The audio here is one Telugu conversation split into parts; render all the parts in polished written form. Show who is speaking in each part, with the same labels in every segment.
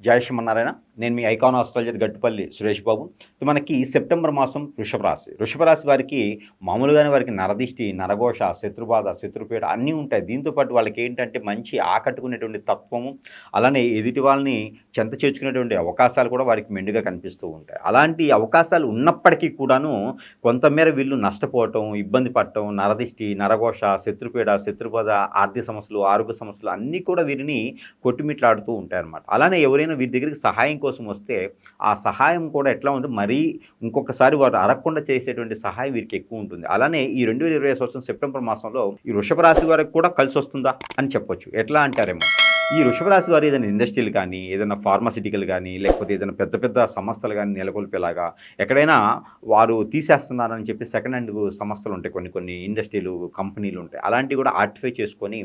Speaker 1: జై శ్రీమన్నారాయణ. నేను మీ ఐకాన్ ఆస్ట్రాలజర్ గట్టుపల్లి సురేష్ బాబు. మనకి సెప్టెంబర్ మాసం వృషభ రాశి వారికి మామూలుగానే వారికి నరదిష్టి, నరఘోష, శత్రుబాధ, శత్రుపీడ అన్నీ ఉంటాయి. దీంతోపాటు వాళ్ళకి ఏంటంటే మంచి ఆకట్టుకునేటువంటి తత్వము, అలానే ఎదుటి వాళ్ళని చెంత చేర్చుకునేటువంటి అవకాశాలు కూడా వారికి మెండుగా కనిపిస్తూ ఉంటాయి. అలాంటి అవకాశాలు ఉన్నప్పటికీ కూడాను కొంతమేర వీళ్ళు నష్టపోవటం, ఇబ్బంది పడటం, నరదిష్టి, నరఘోష, శత్రుపీడ, శత్రుబాధ, ఆర్థిక సమస్యలు, ఆరోగ్య సమస్యలు అన్నీ కూడా వీరిని కొట్టుమిట్లాడుతూ ఉంటాయన్నమాట. అలానే ఎవరైనా వీరి దగ్గరికి సహాయం కోసం వస్తే ఆ సహాయం కూడా ఎట్లా ఉంటుంది, మరీ ఇంకొకసారి వారు అడగకుండా చేసేటువంటి సహాయం వీరికి ఎక్కువ ఉంటుంది. అలానే ఈ 2020 సంవత్సరం సెప్టెంబర్ మాసంలో ఈ వృషభ రాశి వారికి కూడా కలిసి వస్తుందా అని చెప్పొచ్చు. ఎట్లా అంటారేమో, ఈ వృషభ రాశి వారు ఏదైనా ఇండస్ట్రీలు కానీ, ఏదైనా ఫార్మాసిటికల్ కానీ, లేకపోతే ఏదైనా పెద్ద పెద్ద సంస్థలు కానీ నెలకొల్పేలాగా ఎక్కడైనా వారు తీసేస్తున్నారని చెప్పి సెకండ్ హ్యాండ్ సంస్థలు ఉంటాయి, కొన్ని ఇండస్ట్రీలు, కంపెనీలు ఉంటాయి. అలాంటివి కూడా ఆర్టిఫై చేసుకొని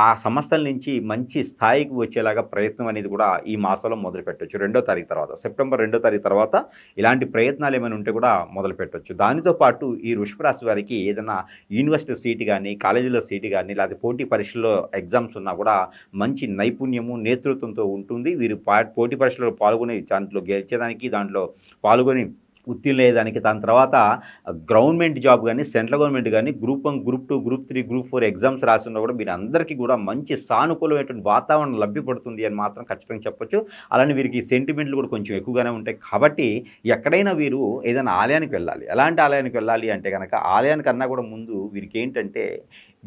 Speaker 1: ఆ సంస్థల నుంచి మంచి స్థాయికి వచ్చేలాగా ప్రయత్నం అనేది కూడా ఈ మాసంలో మొదలు పెట్టవచ్చు. 2వ తారీఖు తర్వాత, సెప్టెంబర్ 2వ తారీఖు తర్వాత ఇలాంటి ప్రయత్నాలు ఏమైనా ఉంటే కూడా మొదలు పెట్టవచ్చు. దానితో పాటు ఈ వృషభ రాశి వారికి ఏదైనా యూనివర్సిటీ సీటు కానీ, కాలేజీలో సీటు కానీ, లేకపోతే పోటీ పరీక్షల్లో ఎగ్జామ్స్ ఉన్నా కూడా మంచి నైపుణ్యము, నేతృత్వంతో ఉంటుంది. వీరు పోటీ పరీక్షలో పాల్గొని దాంట్లో గెలిచేదానికి, దాంట్లో పాల్గొని ఉత్తీర్ణయ్యేదానికి, దాని తర్వాత గవర్నమెంట్ జాబ్ కానీ, సెంట్రల్ గవర్నమెంట్ కానీ, group 1, group 2, group 3, group 4 exams రాసినా కూడా మీరు అందరికీ కూడా మంచి సానుకూలమైనటువంటి వాతావరణం లభ్యపడుతుంది అని మాత్రం ఖచ్చితంగా చెప్పొచ్చు. అలానే వీరికి సెంటిమెంట్లు కూడా కొంచెం ఎక్కువగానే ఉంటాయి. కాబట్టి ఎక్కడైనా వీరు ఏదైనా ఆలయానికి వెళ్ళాలి. ఎలాంటి ఆలయానికి వెళ్ళాలి అంటే కనుక, ఆలయానికన్నా కూడా ముందు వీరికి ఏంటంటే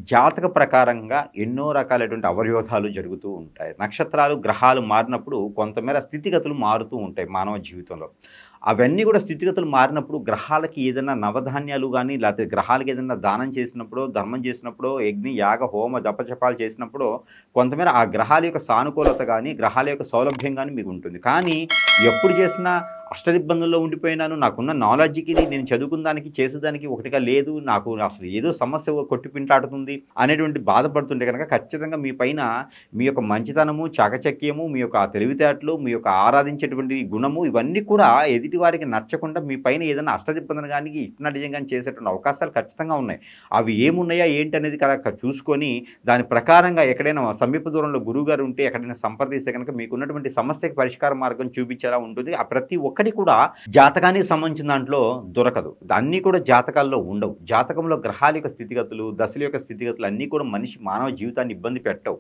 Speaker 1: జాతక ప్రకారంగా ఎన్నో రకాలైనటువంటి అవరోధాలు జరుగుతూ ఉంటాయి. నక్షత్రాలు, గ్రహాలు మారినప్పుడు కొంతమేర స్థితిగతులు మారుతూ ఉంటాయి మానవ జీవితంలో. అవన్నీ కూడా స్థితిగతులు మారినప్పుడు గ్రహాలకి ఏదైనా నవధాన్యాలు కానీ, లేకపోతే గ్రహాలకి ఏదైనా దానం చేసినప్పుడు, ధర్మం చేసినప్పుడు, యజ్ఞ, యాగ, హోమ, జపజపాలు చేసినప్పుడు కొంతమేర ఆ గ్రహాల యొక్క సానుకూలత కానీ, గ్రహాల యొక్క సౌలభ్యం కానీ మీకు ఉంటుంది. కానీ ఎప్పుడు చేసినా అష్టదిబ్బందుల్లో ఉండిపోయినాను, నాకున్న నాలెడ్జ్కి, నేను చదువుకున్న దానికి, చేసేదానికి ఒకటిగా లేదు, నాకు అసలు ఏదో సమస్య కొట్టిపింటాడుతుంది అనేటువంటి బాధపడుతుంటే కనుక ఖచ్చితంగా మీ పైన మీ యొక్క మంచితనము, చాకచక్యము, మీ యొక్క తెలివితేటలు, మీ యొక్క ఆరాధించేటువంటి గుణము, ఇవన్నీ కూడా ఎదుటి వారికి నచ్చకుండా మీ పైన ఏదైనా అష్టదిబ్బందులు కానీ, హిప్నాటిజం కానీ చేసేటువంటి అవకాశాలు ఖచ్చితంగా ఉన్నాయి. అవి ఏమున్నాయా ఏంటి అనేది కనుక చూసుకొని దాని ప్రకారంగా ఎక్కడైనా సమీప దూరంలో గురువుగారు ఉంటే ఎక్కడైనా సంప్రదిస్తే కనుక మీకున్నటువంటి సమస్యకి పరిష్కార మార్గం చూపించేలా ఉంటుంది. ఆ ప్రతి ఒక్కటి కూడా జాతకానికి సంబంధించిన దాంట్లో దొరకదు. అన్నీ కూడా జాతకాల్లో ఉండవు. జాతకంలో గ్రహాల యొక్క స్థితిగతులు, దశల యొక్క స్థితిగతులు అన్నీ కూడా మానవ జీవితాన్ని ఇబ్బంది పెట్టవు.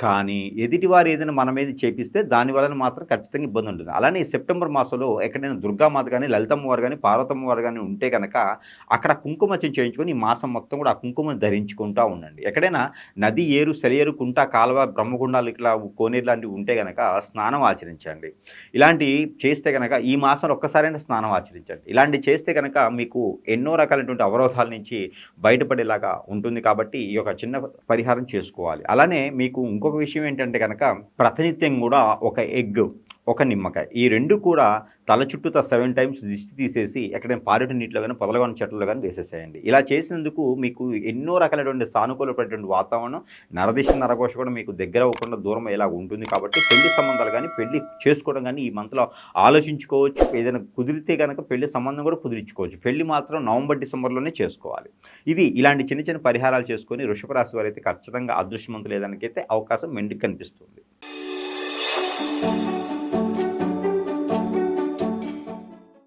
Speaker 1: కానీ ఎదుటివారు ఏదైనా మన మీద చేపిస్తే దాని వలన మాత్రం ఖచ్చితంగా ఇబ్బంది ఉంటుంది. అలానే సెప్టెంబర్ మాసంలో ఎక్కడైనా దుర్గామాత కానీ, లలితమ్మవారు కానీ, పార్వతమ్మవారు కానీ ఉంటే కనుక అక్కడ కుంకుమర్చన చేయించుకొని ఈ మాసం మొత్తం కూడా ఆ కుంకుమను ధరించుకుంటూ ఉండండి. ఎక్కడైనా నది, ఏరు, సెలయేరు, కుంట, కాలువ, బ్రహ్మగుండాలు, ఇట్లా కోనేరు లాంటివి ఉంటే కనుక స్నానం ఆచరించండి. ఇలాంటివి చేస్తే కనుక ఈ మాసంలో ఒక్కసారైనా స్నానం ఆచరించండి. ఇలాంటివి చేస్తే కనుక మీకు ఎన్నో రకాలైనటువంటి అవరోధాల నుంచి బయటపడేలాగా ఉంటుంది. కాబట్టి ఈ యొక్క చిన్న పరిహారం చేసుకోవాలి. అలానే మీకు ఇంకొక విషయం ఏంటంటే కనుక, ప్రతినిత్యం కూడా ఒక ఎగ్, ఒక నిమ్మకాయ, ఈ రెండు కూడా తల చుట్టూతా 7 టైమ్స్ దిష్టి తీసేసి ఎక్కడైనా పారేటి నీటిలో కానీ, పొదలగొని చెట్లలో కానీ వేసేసేయండి. ఇలా చేసినందుకు మీకు ఎన్నో రకాలైనటువంటి సానుకూలమైనటువంటి వాతావరణం, నరదిష్టి, నరఘోష కూడా మీకు దగ్గర అవ్వకుండా దూరం అయ్యేలా ఉంటుంది. కాబట్టి పెళ్లి సంబంధాలు కానీ, పెళ్లి చేసుకోవడం కానీ ఈ మంత్లో ఆలోచించుకోవచ్చు. ఏదైనా కుదిరితే కనుక పెళ్లి సంబంధం కూడా కుదిరించుకోవచ్చు. పెళ్లి మాత్రం నవంబర్, డిసెంబర్లోనే చేసుకోవాలి. ఇలాంటి చిన్న చిన్న పరిహారాలు చేసుకొని వృషభ రాశి వారైతే ఖచ్చితంగా అదృష్టవంతులు లేదానికైతే అవకాశం మెండుకు కనిపిస్తుంది.